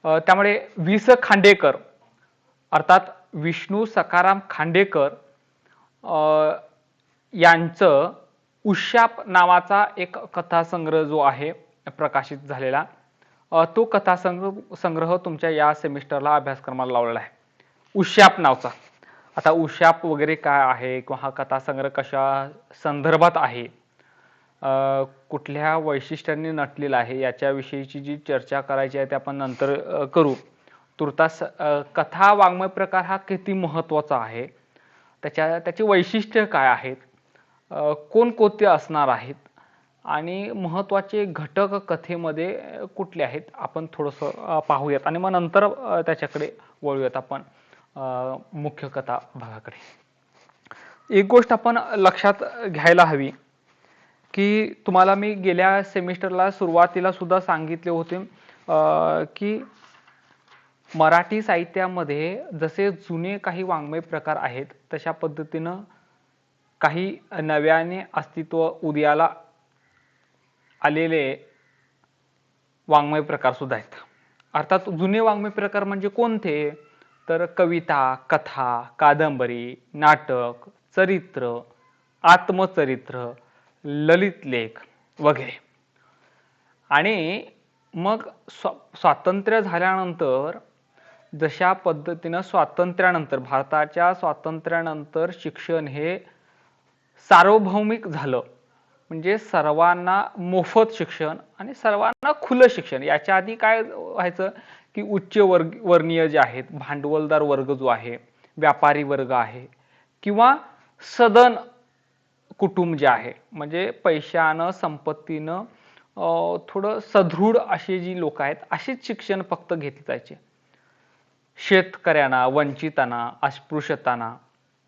त्यामुळे वि. स. खांडेकर अर्थात विष्णू सखाराम खांडेकर यांचं उशाप नावाचा एक कथासंग्रह जो आहे प्रकाशित झालेला, तो कथासंग्रह तुमच्या या सेमिस्टरला अभ्यासक्रमाला लावलेला आहे, उशाप नावचा. आता उशाप वगैरे काय आहे किंवा हा कथासंग्रह कशा संदर्भात आहे, कुठल्या वैशिष्ट्यांनी नटलेला आहे, याच्याविषयीची जी चर्चा करायची आहे ते आपण नंतर करू. तुर्तास कथा वाङ्मय प्रकार हा किती महत्त्वाचा आहे, त्याची वैशिष्ट्य काय आहेत, कोणकोणते असणार आहेत आणि महत्त्वाचे घटक कथेमध्ये कुठले आहेत, आपण थोडंसं पाहूयात आणि मग नंतर त्याच्याकडे वळूयात आपण मुख्य कथा भागाकडे. एक गोष्ट आपण लक्षात घ्यायला हवी की तुम्हाला मी गेल्या सेमिस्टरला सुरुवातीला सुद्धा सांगितले होते की मराठी साहित्यामध्ये जसे जुने काही वाङ्मय प्रकार आहेत तशा पद्धतीनं काही नव्याने अस्तित्व उदयाला आलेले वाङ्मय प्रकार सुद्धा आहेत. अर्थात जुने वाङ्मय प्रकार म्हणजे कोणते, तर कविता, कथा, कादंबरी, नाटक, चरित्र, आत्मचरित्र, ललित लेख वगैरे. आणि मग स्वातंत्र्य झाल्यानंतर जशा पद्धतीनं स्वातंत्र्यानंतर भारताच्या स्वातंत्र्यानंतर शिक्षण हे सार्वभौमिक झालं, म्हणजे सर्वांना मोफत शिक्षण आणि सर्वांना खुलं शिक्षण. याच्या आधी काय व्हायचं की उच्च वर्णीय जे आहेत, भांडवलदार वर्ग जो आहे, व्यापारी वर्ग आहे किंवा सदन कुटुंब जे आहे, म्हणजे पैशानं संपत्तीनं थोडं सदृढ असे जी लोक आहेत असेच शिक्षण फक्त घेतले जायचे. शेतकऱ्यांना, वंचितांना, अस्पृश्यतांना,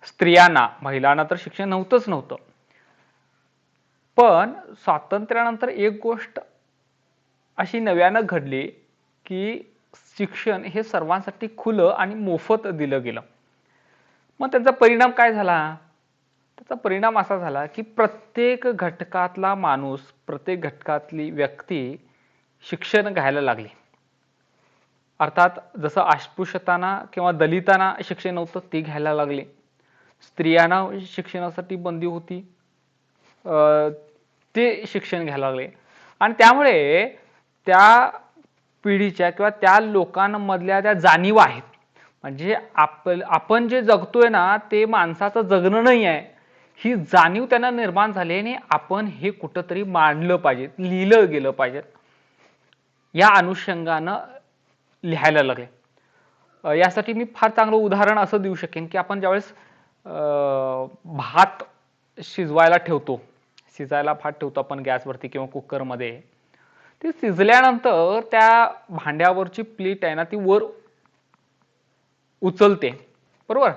स्त्रियांना, महिलांना तर शिक्षण नव्हतं. पण स्वातंत्र्यानंतर एक गोष्ट अशी नव्यानं घडली की शिक्षण हे सर्वांसाठी खुलं आणि मोफत दिलं गेलं. मग त्याचा परिणाम काय झाला? त्याचा परिणाम असा झाला की प्रत्येक घटकातला माणूस, प्रत्येक घटकातली व्यक्ती शिक्षण घ्यायला लागली. अर्थात जसं अस्पृश्यतांना किंवा दलितांना शिक्षण नव्हतं ते घ्यायला लागले, स्त्रियांना शिक्षणासाठी बंदी होती ते शिक्षण घ्यायला लागले. आणि त्यामुळे त्या पिढीच्या किंवा त्या लोकांमधल्या त्या जाणीवा आहेत, म्हणजे आपण जे जगतोय ना ते माणसाचं जगणं नाही आहे, ही जाणीव त्यांना निर्माण झाली आणि आपण हे कुठंतरी मांडलं पाहिजे, लिहिलं गेलं पाहिजे, या अनुषंगानं लिहायला लागले. यासाठी मी फार चांगलं उदाहरण असं देऊ शकेन की आपण ज्यावेळेस भात शिजवायला ठेवतो, शिजायला भात ठेवतो आपण गॅसवरती किंवा कुकरमध्ये, ते शिजल्यानंतर त्या भांड्यावरची प्लेट आहे ना ती वर उचलते, बरोबर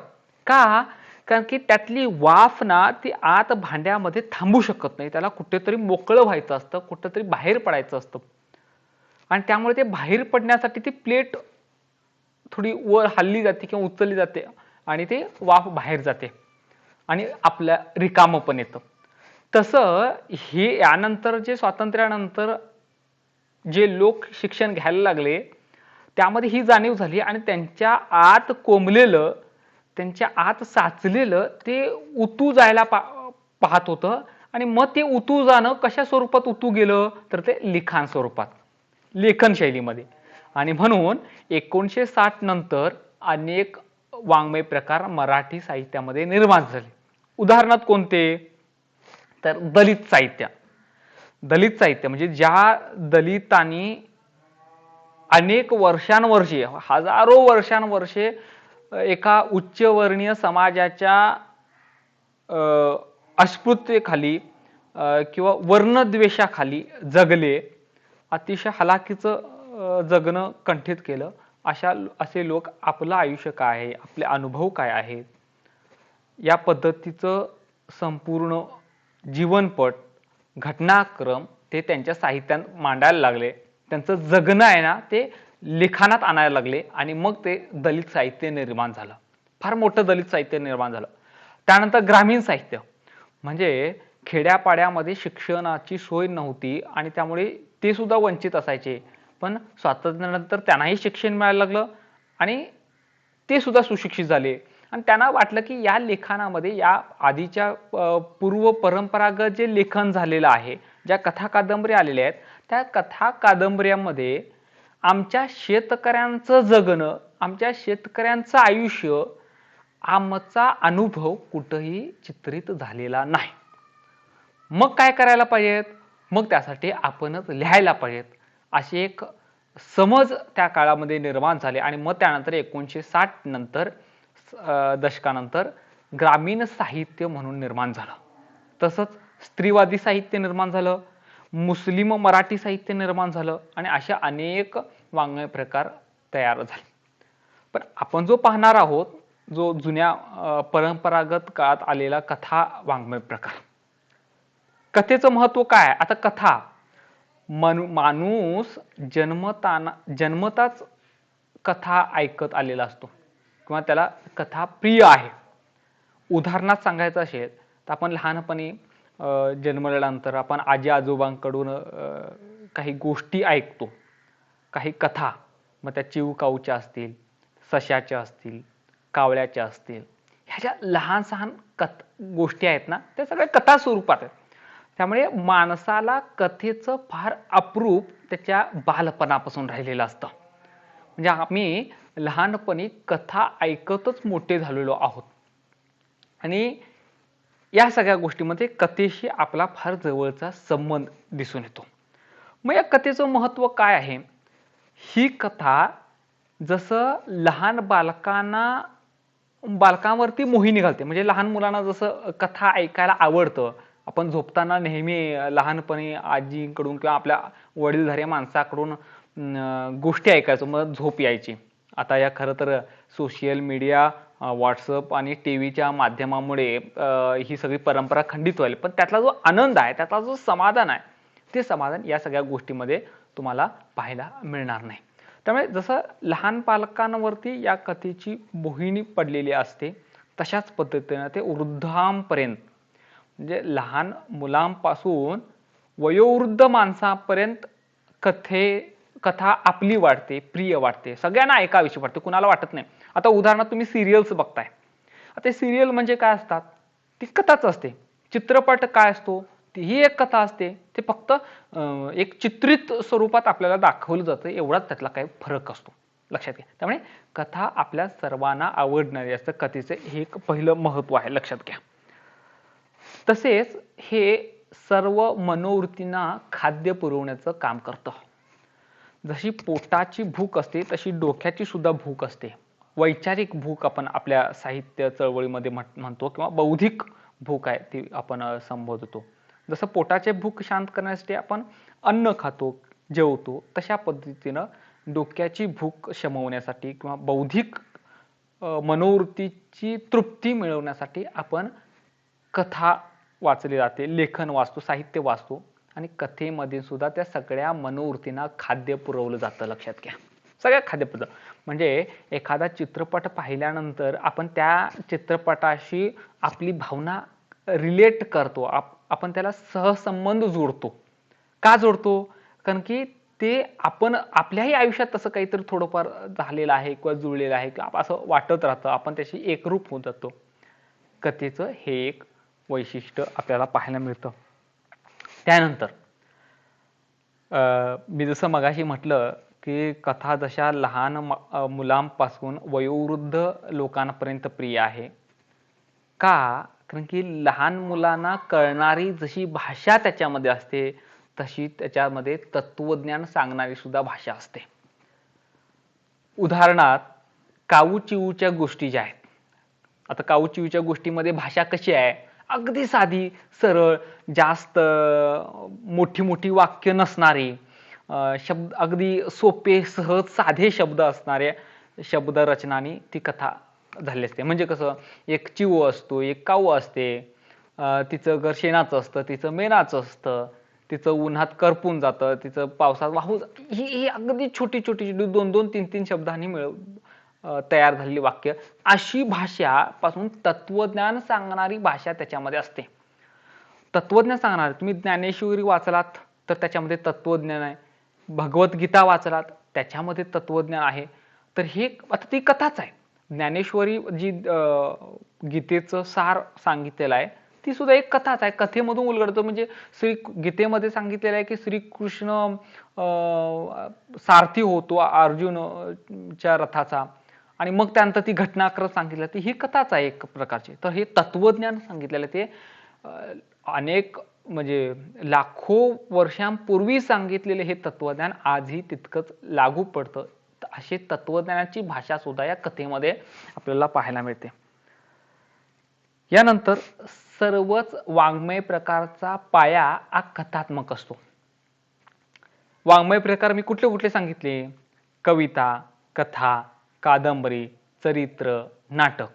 का? कारण की त्यातली वाफ ना ती आत भांड्यामध्ये थांबू शकत नाही, त्याला कुठेतरी मोकळं व्हायचं असतं, कुठेतरी बाहेर पडायचं असतं. आणि त्यामुळे ते बाहेर पडण्यासाठी ती प्लेट थोडी वर हल्ली जाते किंवा उचलली जाते आणि ते वाफ बाहेर जाते आणि आपल्या रिकामं पण येतं. तसं हे यानंतर जे स्वातंत्र्यानंतर जे लोक शिक्षण घ्यायला लागले त्यामध्ये ही जाणीव झाली आणि त्यांच्या आत कोंबलेलं, त्यांच्या आत साचलेलं ते उतू जायला पाहत होतं. आणि मग ते उतू जाणं कशा स्वरूपात उतू गेलं, तर ते लिखाण स्वरूपात, लेखन शैलीमध्ये. आणि म्हणून 1960 नंतर अनेक वाङ्मय प्रकार मराठी साहित्यामध्ये निर्माण झाले. उदाहरणार्थ कोणते, तर दलित साहित्य. दलित साहित्य म्हणजे ज्या दलितांनी अनेक वर्षानुवर्षे, हजारो वर्षानुवर्षे एका उच्चवर्णीय समाजाच्या अस्पृश्यतेखाली किंवा वर्णद्वेषाखाली जगले, अतिशय हलाखीचं जगणं कंठित केलं. असे लोक आपलं आयुष्य काय आहे, आपले अनुभव काय आहेत, या पद्धतीचं संपूर्ण जीवनपट, घटनाक्रम ते त्यांच्या साहित्यात मांडायला लागले. त्यांचं जगणं आहे ना ते लिखाणात आणायला लागले आणि मग ते दलित साहित्य निर्माण झालं, फार मोठं दलित साहित्य निर्माण झालं. त्यानंतर ग्रामीण साहित्य, म्हणजे खेड्यापाड्यामध्ये शिक्षणाची सोय नव्हती आणि त्यामुळे ते सुद्धा वंचित असायचे. पण स्वातंत्र्यानंतर त्यांनाही शिक्षण मिळायला लागलं आणि ते सुद्धा सुशिक्षित झाले आणि त्यांना वाटलं की या लेखनामध्ये या आधीच्या पूर्व परंपरागत जे लेखन झालेलं आहे, ज्या कथा कादंबऱ्या आलेल्या आहेत, त्या कथा कादंबऱ्यांमध्ये आमच्या शेतकऱ्यांचं जगणं, आमच्या शेतकऱ्यांचं आयुष्य, आमचा अनुभव कुठंही चित्रित झालेला नाही. मग काय करायला पाहिजेत? मग त्यासाठी आपणच लिहायला पाहिजेत अशी एक समज त्या काळामध्ये निर्माण झाली आणि मग त्यानंतर 1960 नंतर दशकानंतर ग्रामीण साहित्य म्हणून निर्माण झालं. तसंच स्त्रीवादी साहित्य निर्माण झालं, मुस्लिम मराठी साहित्य निर्माण झालं आणि अशा अनेक वाङ्मय प्रकार तयार झाले. पण आपण जो पाहणार आहोत, जो जुन्या परंपरागत काळात आलेला कथा वाङ्मय प्रकार. कथेचं महत्व काय आहे? आता कथा माणूस जन्मताच कथा ऐकत आलेला असतो किंवा त्याला कथा प्रिय आहे. उदाहरणात सांगायचं असेल तर आपण लहानपणी जन्मल्यानंतर आपण आजी आजोबांकडून काही गोष्टी ऐकतो, काही कथा, मग त्या चिवकाऊच्या असतील, सशाच्या असतील, कावळ्याच्या असतील, ह्या ज्या लहान सहान गोष्टी आहेत ना, त्या सगळ्या कथा स्वरूपात आहेत. त्यामुळे माणसाला कथेचं फार अप्रूप त्याच्या बालपणापासून राहिलेलं असतं. म्हणजे आम्ही लहानपणी कथा ऐकतच मोठे झालेलो आहोत आणि या सगळ्या गोष्टीमध्ये कथेशी आपला फार जवळचा संबंध दिसून येतो. मग या कथेचं महत्व काय आहे? ही कथा जसं लहान बालकांवरती मोहिनी घालते. म्हणजे लहान मुलांना जसं कथा ऐकायला आवडतं, आपण झोपताना नेहमी लहानपणी आजीकडून किंवा आपल्या वडीलधाऱ्या माणसाकडून गोष्टी ऐकायचो, मग झोप यायची. आता या खरं तर सोशल मीडिया, व्हॉट्सअप आणि टीव्हीच्या माध्यमामुळे ही सगळी परंपरा खंडित व्हायला, पण त्यातला जो आनंद आहे, त्यातला जो समाधान आहे, ते समाधान या सगळ्या गोष्टीमध्ये तुम्हाला पाहायला मिळणार नाही. त्यामुळे जसं लहान बालकांवरती या कथेची मोहिनी पडलेली असते, तशाच पद्धतीने ते वृद्धांपर्यंत, म्हणजे लहान मुलांपासून वयोवृद्ध माणसापर्यंत कथा आपली वाटते, प्रिय वाटते, सगळ्यांना ऐकावीशी वाटते, कुणाला वाटत नाही. आता उदाहरणार्थ तुम्ही सिरियल्स बघताय. आता सिरियल म्हणजे काय असतात? ती कथाच असते. चित्रपट काय असतो? ही एक कथा असते. ते फक्त एक चित्रित स्वरूपात आपल्याला दाखवलं जातं, एवढाच त्यातला काही फरक असतो. लक्षात घ्या. त्यामुळे कथा आपल्या सर्वांना आवडणारी असतं. कथेचं हे एक पहिलं महत्व आहे, लक्षात घ्या. तसेच हे सर्व मनोवृत्तींना खाद्य पुरवण्याचं काम करतं. जशी पोटाची भूक असते तशी डोक्याची सुद्धा भूक असते. वैचारिक भूक आपण आपल्या साहित्य चळवळीमध्ये म्हणतो किंवा बौद्धिक भूक आहे ती आपण संबोधतो. जसं पोटाचे भूक शांत करण्यासाठी आपण अन्न खातो, जेवतो, तशा पद्धतीनं डोक्याची भूक शमवण्यासाठी किंवा बौद्धिक मनोवृत्तीची तृप्ती मिळवण्यासाठी आपण कथा वाचली जाते, लेखन वाचतो, साहित्य वाचतो आणि कथेमध्ये सुद्धा त्या सगळ्या मनोवृत्तींना खाद्य पुरवलं जातं. लक्षात घ्या. सगळ्या खाद्यपदार्थ म्हणजे एखादा चित्रपट पाहिल्यानंतर आपण त्या चित्रपटाशी आपली भावना रिलेट करतो, आपण त्याला सहसंबंध जोडतो. का जोडतो? कारण की ते आपण आपल्याही आयुष्यात तसं काहीतरी थोडंफार झालेलं आहे किंवा जुळलेलं आहे किंवा असं वाटत राहतं, आपण त्याशी एकरूप होऊन जातो. कथेचं हे एक वैशिष्ट्य आपल्याला पाहायला मिळतं. त्यानंतर मी जसं मगाशी म्हटलं की कथा जशा लहान मुलांपासून वयोवृद्ध लोकांपर्यंत प्रिय आहे. का? कारण की लहान मुलांना कळणारी जशी भाषा त्याच्यामध्ये असते, तशी त्याच्यामध्ये तत्वज्ञान सांगणारी सुद्धा भाषा असते. उदाहरणार्थ काऊचिऊच्या गोष्टी ज्या आहेत. आता काऊचिऊच्या गोष्टीमध्ये भाषा कशी आहे? अगदी साधी, सरळ, जास्त मोठी मोठी वाक्य नसणारी, शब्द अगदी सोपे, सहज, साधे शब्द असणारे शब्द रचनानी ती कथा झाली असते. म्हणजे कसं, एक चिऊ असतो, एक काऊ असते, तिचं घर शेणाचं असतं, तिचं मेणाचं असतं, तिचं उन्हात करपून जातं, तिचं पावसात वाहून जातं. ही अगदी छोटी छोटी 2-2, 3-3 शब्दांनी तयार झालेली वाक्य, अशी भाषा पासून तत्वज्ञान सांगणारी भाषा त्याच्यामध्ये असते. तत्वज्ञान सांगणार, तुम्ही ज्ञानेश्वरी वाचलात तर त्याच्यामध्ये तत्वज्ञान आहे. भगवद्गीता वाचलात त्याच्यामध्ये तत्वज्ञान आहे. तर हे आता ती कथाच आहे. ज्ञानेश्वरी जी गीतेचं सार सांगितलेलं आहे ती सुद्धा एक कथाच आहे. कथेमधून उलगडतं. म्हणजे गीतेमध्ये सांगितलेलं आहे की श्रीकृष्ण सारथी होतो अर्जुनच्या रथाचा आणि मग त्यानंतर ती घटनाक्रम सांगितलं. ती ही कथाच आहे एक प्रकारची. तर हे तत्वज्ञान सांगितलेलं ते अनेक म्हणजे लाखो वर्षांपूर्वी सांगितलेले हे तत्वज्ञान आजही तितकंच लागू पडतं. अशी तत्वज्ञानाची भाषा सुद्धा या कथेमध्ये आपल्याला पाहायला मिळते. यानंतर सर्वच वाङ्मय प्रकारचा पाया हा कथात्मक असतो. वाङ्मय प्रकार मी कुठले कुठले सांगितले? कविता, कथा, कादंबरी, चरित्र, नाटक.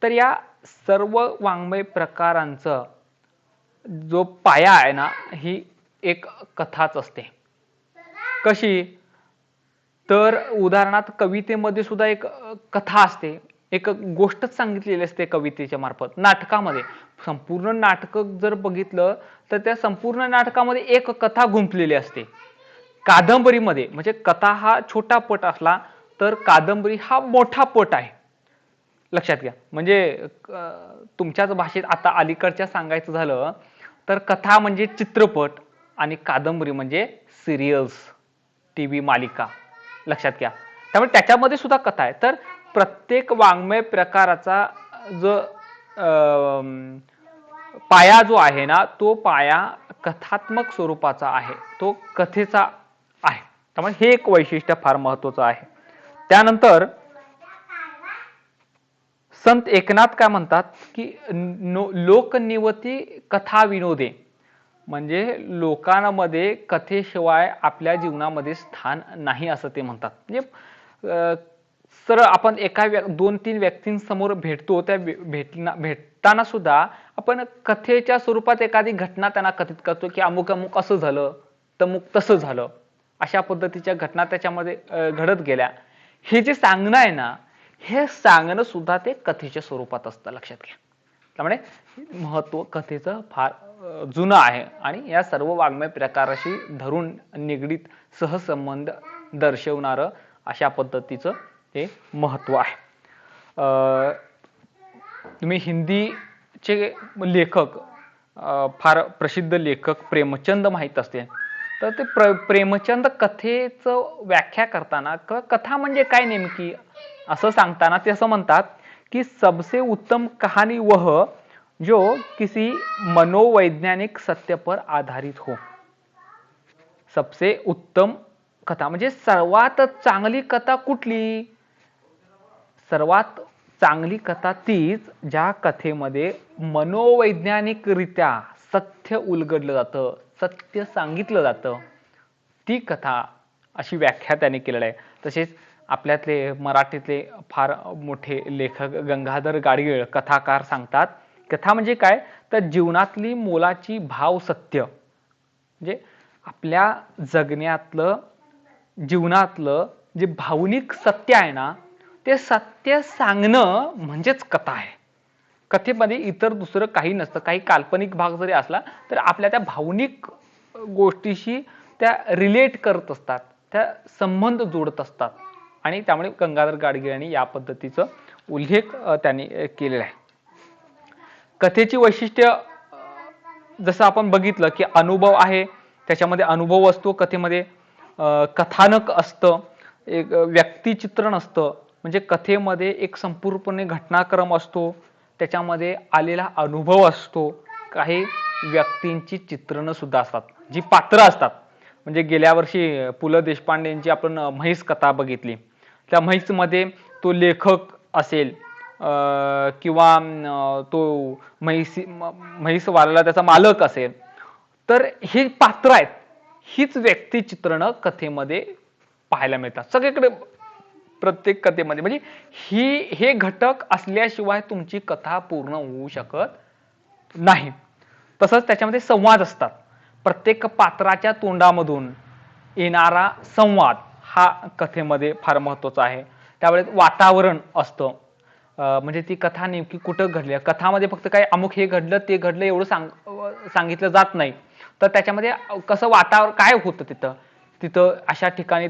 तर या सर्व वाङ्मय प्रकारांचं जो पाया आहे ना ही एक कथाच असते. कशी? तर उदाहरणार्थ कवितेमध्ये सुद्धा एक कथा असते. एक गोष्टच सांगितलेली असते कवितेच्या मार्फत. नाटकामध्ये संपूर्ण नाटक जर बघितलं तर त्या संपूर्ण नाटकामध्ये एक कथा गुंफलेली असते. कादंबरीमध्ये म्हणजे कथा हा छोटा पट असला तर कादंबरी हा मोठा पट आहे. लक्षात घ्या. म्हणजे तुमच्याच भाषेत आता अलीकडच्या सांगायचं झालं तर कथा म्हणजे चित्रपट आणि कादंबरी म्हणजे सिरियल्स, टीव्ही मालिका. लक्षात घ्या. त्यामुळे त्याच्यामध्ये सुद्धा कथा आहे. तर प्रत्येक वाङ्मय प्रकाराचा जो पाया जो आहे ना तो पाया कथात्मक स्वरूपाचा आहे. तो कथेचा आहे. त्यामुळे हे एक वैशिष्ट्य फार महत्त्वाचं आहे. त्यानंतर संत एकनाथ काय म्हणतात की लोकनिवती कथा विनोदे. म्हणजे लोकांमध्ये कथेशिवाय आपल्या जीवनामध्ये स्थान नाही असं ते म्हणतात. म्हणजे सर आपण एका 2-3 व्यक्तींसमोर भेटतो. त्या भेटताना सुद्धा आपण कथेच्या स्वरूपात एखादी घटना त्यांना कथित करतो की अमुक अमुक असं झालं, तमुक तसं झालं. अशा पद्धतीच्या घटना त्याच्यामध्ये घडत गेल्या. हे जे सांगणं आहे ना हे सांगणं सुद्धा ते कथेच्या स्वरूपात असतं. लक्षात घ्या. त्यामुळे महत्त्व कथेचं फार जुनं आहे आणि या सर्व वाङ्मय प्रकाराशी धरून निगडीत सहसंबंध दर्शवणारं अशा पद्धतीचं ते महत्त्व आहे. तुम्ही हिंदीचे लेखक फार प्रसिद्ध लेखक प्रेमचंद माहीत असतील तर ते प्रेमचंद कथेचं व्याख्या करताना कथा म्हणजे काय नेमकी असं सांगताना ते असं म्हणतात कि सबसे उत्तम कहानी वह जो किसी मनोवैज्ञानिक सत्य पर आधारित हो. सबसे उत्तम कथा म्हणजे सर्वात चांगली कथा कुठली? सर्वात चांगली कथा तीच ज्या कथेमध्ये मनोवैज्ञानिकरित्या सत्य उलगडलं जातं, सत्य सांगितलं जातं, ती कथा अशी व्याख्या त्याने केलेली आहे. तसेच आपल्यातले मराठीतले फार मोठे लेखक गंगाधर गाडगीळ कथाकार सांगतात कथा म्हणजे काय तर जीवनातली मोलाची भाव सत्य. म्हणजे आपल्या जगण्यातलं जीवनातलं जे भावनिक सत्य आहे ना ते सत्य सांगणं म्हणजेच कथा आहे. कथेमध्ये इतर दुसरं काही नसतं. काही काल्पनिक भाग जरी असला तर आपल्या त्या भावनिक गोष्टीशी त्या रिलेट करत असतात, त्या संबंध जोडत असतात आणि त्यामुळे गंगाधर गाडगीळ यांनी या पद्धतीचा उल्लेख त्यांनी केलेला आहे. कथेची वैशिष्ट्य जसं आपण बघितलं की अनुभव आहे, त्याच्यामध्ये अनुभव असतो कथेमध्ये, कथानक असतं, एक व्यक्तिचित्रण असतं. म्हणजे कथेमध्ये एक संपूर्णपणे घटनाक्रम असतो, त्याच्यामध्ये आलेला अनुभव असतो, काही व्यक्तींची चित्रणं सुद्धा असतात, जी पात्र असतात. म्हणजे गेल्या वर्षी पु ल देशपांडेंची आपण म्हैस कथा बघितली. त्या म्हैसमध्ये तो लेखक असेल किंवा तो म्हैस वाल्याला त्याचा मालक असेल, तर ही पात्र आहेत, हीच व्यक्तिचित्रणं कथेमध्ये पाहायला मिळतात सगळीकडे प्रत्येक कथेमध्ये. म्हणजे हे घटक असल्याशिवाय तुमची कथा पूर्ण होऊ शकत नाही. तसंच त्याच्यामध्ये संवाद असतात. प्रत्येक पात्राच्या तोंडामधून येणारा संवाद हा कथेमध्ये फार महत्त्वाचा आहे. त्यावेळेस वातावरण असतं. म्हणजे ती कथा नेमकी कुठं घडली. कथामध्ये फक्त काय अमुक हे घडलं ते घडलं एवढं सांगितलं जात नाही. तर त्याच्यामध्ये कसं वातावरण काय होतं तिथं, तिथं अशा ठिकाणी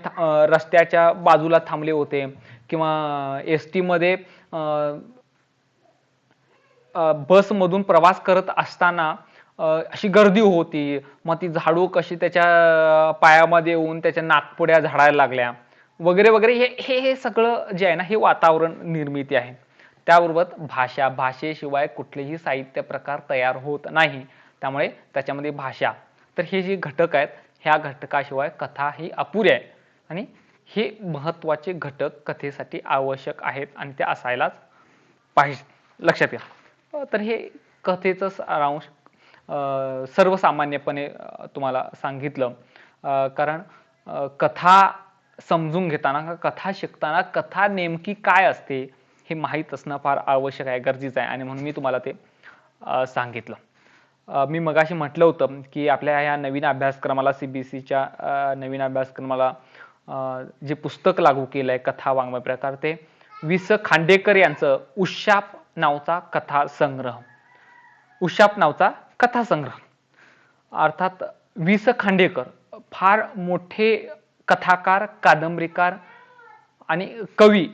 रस्त्याच्या बाजूला थांबले होते किंवा एसटी मध्ये बसमधून प्रवास करत असताना अशी गर्दी होती, मग ती झाडू कशी त्याच्या पायामध्ये येऊन त्याच्या नाकपुड्या झाडायला लागल्या वगैरे वगैरे. हे हे हे सगळं जे आहे ना, हे वातावरण निर्मिती आहे. त्याबरोबर भाषेशिवाय कुठलेही साहित्य प्रकार तयार होत नाही. त्यामुळे त्याच्यामध्ये भाषा, तर हे जे घटक आहेत, ह्या घटकाशिवाय कथा ही अपुरी आहे आणि हे महत्त्वाचे घटक कथेसाठी आवश्यक आहेत आणि ते असायलाच पाहिजे. लक्षात घ्या. तर हे कथेचं सारांश सर्वसामान्यपणे तुम्हाला सांगितलं. कारण कथा समजून घेताना, कथा शिकताना कथा नेमकी काय असते हे माहीत असणं फार आवश्यक आहे, गरजेचं आहे आणि म्हणून मी तुम्हाला ते सांगितलं. मी मगाशी म्हटलं होतं की आपल्या ह्या नवीन अभ्यासक्रमाला, CBSEच्या नवीन अभ्यासक्रमाला जे पुस्तक लागू केलं आहे कथा वाङ्मय प्रकार, ते वि.स. खांडेकर यांचं उशाप नावचा कथासंग्रह. उशाप नावचा कथासंग्रह. अर्थात वि.स. खांडेकर फार मोठे कथाकार, कादंबरीकार आणि कवी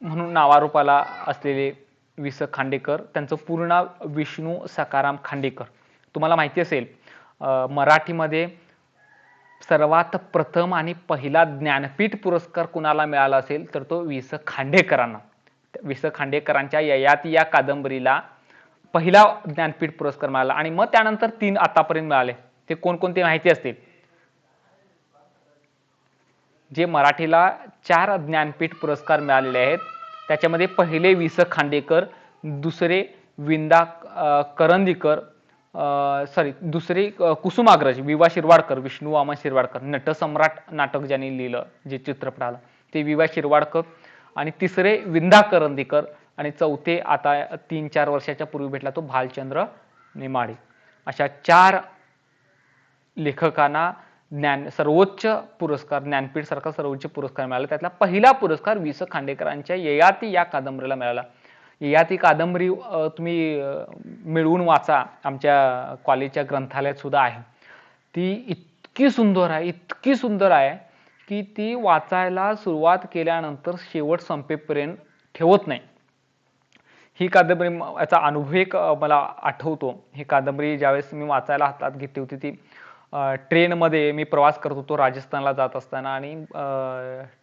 म्हणून नावारूपाला असलेले वि.स. खांडेकर. त्यांचं पूर्ण नाव विष्णू सखाराम खांडेकर. तुम्हाला माहिती असेल, मराठीमध्ये सर्वात प्रथम आणि पहिला ज्ञानपीठ पुरस्कार कुणाला मिळाला असेल तर तो वि.स. खांडेकरांना. वि.स. खांडेकरांच्या ययाती या कादंबरीला पहिला ज्ञानपीठ पुरस्कार मिळाला आणि मग त्यानंतर 3 आतापर्यंत मिळाले. ते कोणकोणते माहिती असतील? जे मराठीला 4 ज्ञानपीठ पुरस्कार मिळालेले आहेत, त्याच्यामध्ये पहिले वि.स. खांडेकर, दुसरे विंदा करंदीकर, दुसरे कुसुमाग्रज वि.वा. शिरवाडकर, विष्णू वामन शिरवाडकर. नटसम्राट नाटक ज्यांनी लिहिलं, जे चित्रपट आलं, ते वि.वा. शिरवाडकर. आणि तिसरे विंदा करंदीकर आणि चौथे आता 3-4 वर्षाच्या पूर्वी भेटला तो भालचंद्र नेमाडे. अशा 4 लेखकांना सर्वोच्च पुरस्कार, ज्ञानपीठ सारखा सर्वोच्च पुरस्कार मिळाला. त्यातला पहिला पुरस्कार वि.स. खांडेकरांच्या ययाती या कादंबरीला मिळाला. ययाती कादंबरी तुम्ही मिळवून वाचा, आमच्या कॉलेजच्या ग्रंथालयात सुद्धा आहे. ती इतकी सुंदर आहे, इतकी सुंदर आहे की ती वाचायला सुरुवात केल्यानंतर शेवट संपेपर्यंत ठेवत नाही. ही कादंबरी, याचा अनुभव एक मला आठवतो. ही कादंबरी ज्यावेळेस मी वाचायला हातात घेतली होती, ती ट्रेनमध्ये मी प्रवास करत होतो राजस्थानला जात असताना आणि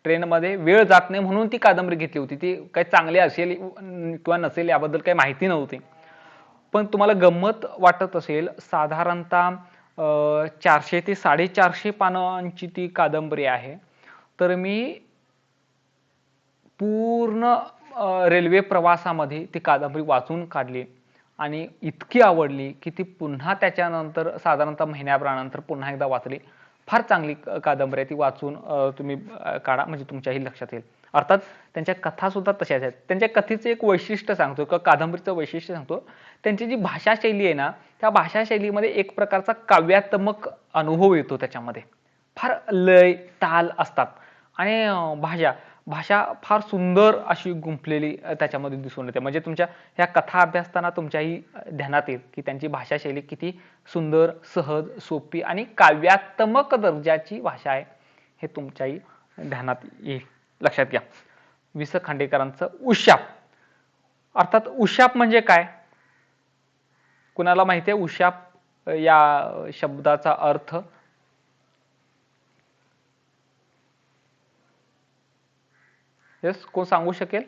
ट्रेनमध्ये वेळ जात नाही म्हणून ती कादंबरी घेतली होती. ती काही चांगली असेल किंवा नसेल याबद्दल काही माहिती नव्हती, पण तुम्हाला गंमत वाटत असेल, साधारणतः 400 ते 450 पानांची ती कादंबरी आहे. तर मी पूर्ण रेल्वे प्रवासामध्ये ती कादंबरी वाचून काढली आणि इतकी आवडली की ती पुन्हा त्याच्यानंतर साधारणतः महिन्याभरानंतर पुन्हा एकदा वाचली. फार चांगली कादंबरी आहे ती, वाचून तुम्ही काढा, म्हणजे तुमच्याही लक्षात येईल. अर्थात त्यांच्या कथा सुद्धा तशाच आहेत. त्यांच्या कथेचं एक वैशिष्ट्य सांगतो किंवा कादंबरीचं वैशिष्ट्य सांगतो. त्यांची जी भाषाशैली आहे ना, त्या भाषाशैलीमध्ये एक प्रकारचा काव्यात्मक अनुभव येतो. त्याच्यामध्ये फार लय, ताल असतात आणि भाषा फार सुंदर अशी गुंफलेली त्याच्यामध्ये दिसून येते. म्हणजे तुमच्या ह्या कथा अभ्यासताना तुमच्याही ध्यानात येईल की त्यांची भाषाशैली किती सुंदर, सहज, सोपी आणि काव्यात्मक दर्जाची भाषा आहे, हे तुमच्याही ध्यानात येईल. लक्षात घ्या. वि.स. खांडेकरांचं उशाप. अर्थात उशाप म्हणजे काय? कुणाला माहिती आहे उशाप या शब्दाचा अर्थ? येस, कोण सांगू शकेल?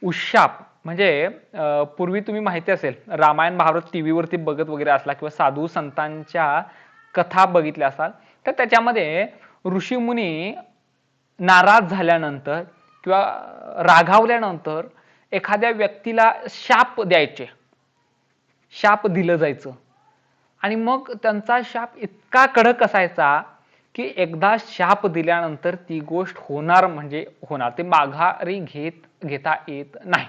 उशाप म्हणजे पूर्वी तुम्ही माहिती असेल, रामायण महाभारत टीव्ही वरती बघत वगैरे असला किंवा साधू संतांच्या कथा बघितल्या असाल, तर त्याच्यामध्ये ऋषीमुनी नाराज झाल्यानंतर किंवा रागावल्यानंतर एखाद्या व्यक्तीला शाप द्यायचे, शाप दिलं जायचं आणि मग त्यांचा शाप इतका कडक असायचा की एकदा शाप दिल्यानंतर ती गोष्ट होणार म्हणजे होणार, ते माघारी घेता येत नाही.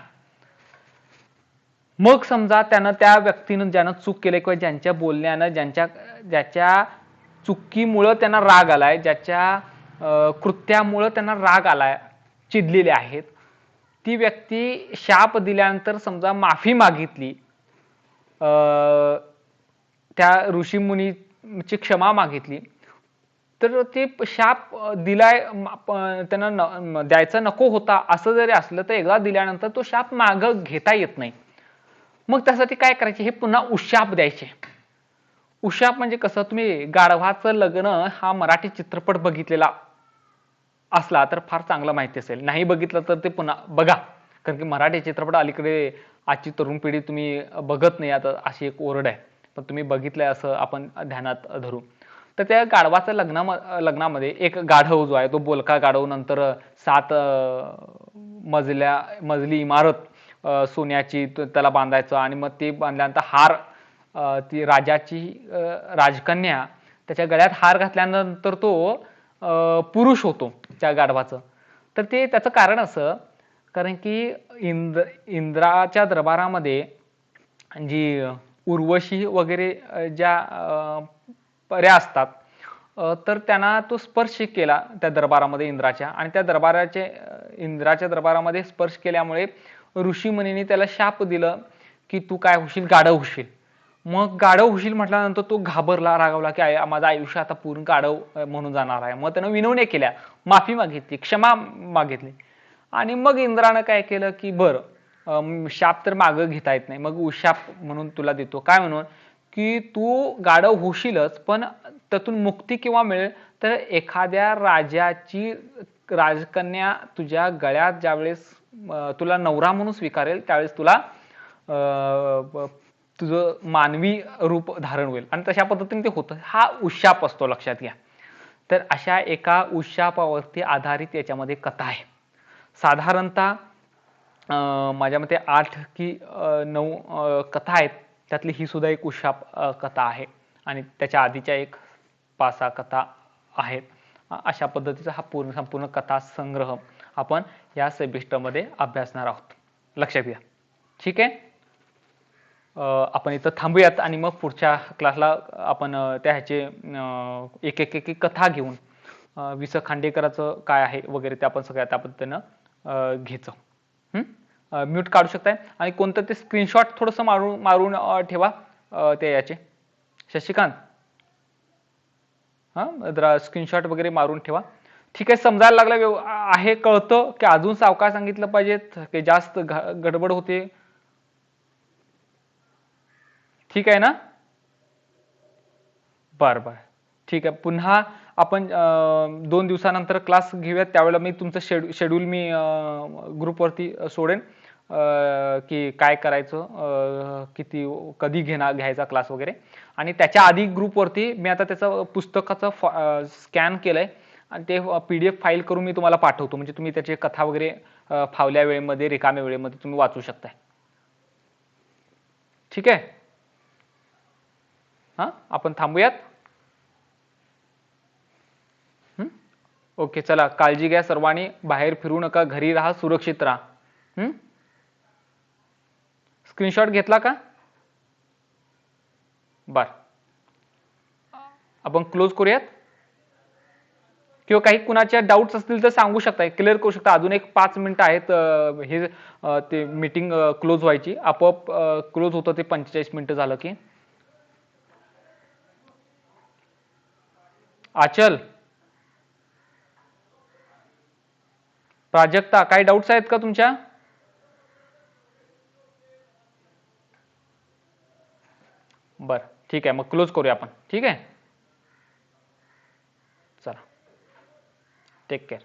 मग समजा त्यानं, त्या व्यक्तीनं ज्यानं चूक केली किंवा ज्यांच्या बोलण्यानं, ज्याच्या चुकीमुळं त्यांना राग आलाय, ज्याच्या कृत्यामुळं त्यांना राग आलाय, चिडलेले आहेत, ती व्यक्ती शाप दिल्यानंतर समजा माफी मागितली त्या ऋषीमुनीची क्षमा मागितली, तर ते शाप दिलाय त्यांना द्यायचा नको होता असं जरी असलं तर एकदा दिल्यानंतर तो शाप मागं घेता येत नाही. मग त्यासाठी काय करायचे, हे पुन्हा उशाप द्यायचे. उशाप म्हणजे कसं, तुम्ही गाढवाचं लग्न हा मराठी चित्रपट बघितलेला असला तर फार चांगलं माहिती असेल, नाही बघितलं तर ते पुन्हा बघा, कारण की मराठी चित्रपट अलीकडे आजची तरुण पिढी तुम्ही बघत नाही आता, अशी एक ओरड आहे. पण तुम्ही बघितलंय असं आपण ध्यानात धरू. तर त्या गाढवाच्या लग्नामध्ये एक गाढव जो आहे तो बोलका गाढव, नंतर 7 मजली इमारत सोन्याची त्याला बांधायचं, आणि मग ते बांधल्यानंतर हार, ती राजाची राजकन्या त्याच्या गळ्यात हार घातल्यानंतर तो पुरुष होतो त्या गाढवाचं. तर ते त्याचं कारण असं, कारण की इंद्राच्या दरबारामध्ये जी उर्वशी वगैरे ज्या पऱ्या असतात, तर त्यांना तो स्पर्श केला त्या दरबारामध्ये इंद्राच्या, आणि त्या इंद्राच्या दरबारामध्ये स्पर्श केल्यामुळे ऋषीमुनींनी त्याला शाप दिलं की तू काय होशील, गाढव होशील. मग गाढव होशील म्हटल्यानंतर तो घाबरला, रागावला की माझं आयुष्य आता पूर्ण गाढव म्हणून जाणार आहे. मग त्यानं विनवण्या केल्या, माफी मागितली, क्षमा मागितली, आणि मग इंद्रानं काय केलं की बरं, शाप तर मागं घेता येत नाही, मग उशाप म्हणून तुला देतो. काय म्हणून, की तू गाढव होशीलच, पण त्यातून मुक्ती केव्हा मिळेल, तर एखाद्या राजाची राजकन्या तुझ्या गळ्यात ज्यावेळेस तुला नवरा म्हणून स्वीकारेल त्यावेळेस तुला तुझं मानवी रूप धारण होईल, आणि तशा पद्धतीने ते होतं. हा उशाप असतो, लक्षात घ्या. तर अशा एका उशापावरती आधारित याच्यामध्ये कथा आहे. साधारणतः माझ्या मते 8 की 9 कथा आहेत, त्यातली ही सुद्धा एक उशाप कथा आहे, आणि त्याच्या आधीच्या एक 5-6 कथा आहेत. अशा पद्धतीचा हा संपूर्ण कथा संग्रह आपण या सेमिस्टरमध्ये अभ्यासणार आहोत, लक्षात घ्या. ठीक आहे, आपण इथं थांबूयात, आणि मग पुढच्या क्लासला आपण त्या ह्याचे एक कथा घेऊन वि स खांडेकरांचं काय आहे वगैरे ते आपण सगळ्या त्या पद्धतीनं घ्यायचं. म्यूट काढू शकताय, आणि कोणतं ते स्क्रीनशॉट थोडंसं मारून ठेवा ते याचे, शशिकांत, जरा स्क्रीनशॉट वगैरे मारून ठेवा. ठीक आहे, समजायला लागलं आहे, कळतं की अजून सावकाश सांगितलं पाहिजे की जास्त गडबड होते? ठीक आहे ना? बरं बरं, ठीक आहे. पुन्हा आपण 2 दिवसानंतर क्लास घेऊयात, त्यावेळेला मी तुमचं शेड्यूल मी ग्रुपवरती सोडेन की काय करायचं, कधी घ्यायचा क्लास वगैरे. आणि त्याच्या आधी ग्रुपवरती मी आता त्याचं पुस्तकाचं स्कॅन केलंय, आणि ते PDF फाईल करून मी तुम्हाला पाठवतो, म्हणजे तुम्ही त्याची कथा वगैरे फावल्या वेळेमध्ये, रिकाम्या वेळेमध्ये तुम्ही वाचू शकताय. ठीक आहे, आपण थांबूयात. ओके, चला, काळजी घ्या सर्वांनी, बाहेर फिरू नका, घरी राहा, सुरक्षित राहा. स्क्रीनशॉट घेतला का? बर, आपण क्लोज करूयात, किंवा काही कुणाच्या डाऊट्स असतील तर सांगू शकता, क्लिअर करू शकता. अजून एक 5 मिनिटं आहेत हे ते मीटिंग क्लोज व्हायची, आपोआप क्लोज होतं ते 45 मिनिटं झालं की. आचल, प्राजक्ता, काही डाऊट्स आहेत का तुमच्या? बरं, ठीक आहे, मग क्लोज करूया आपण. ठीक आहे, चला, टेक केअर.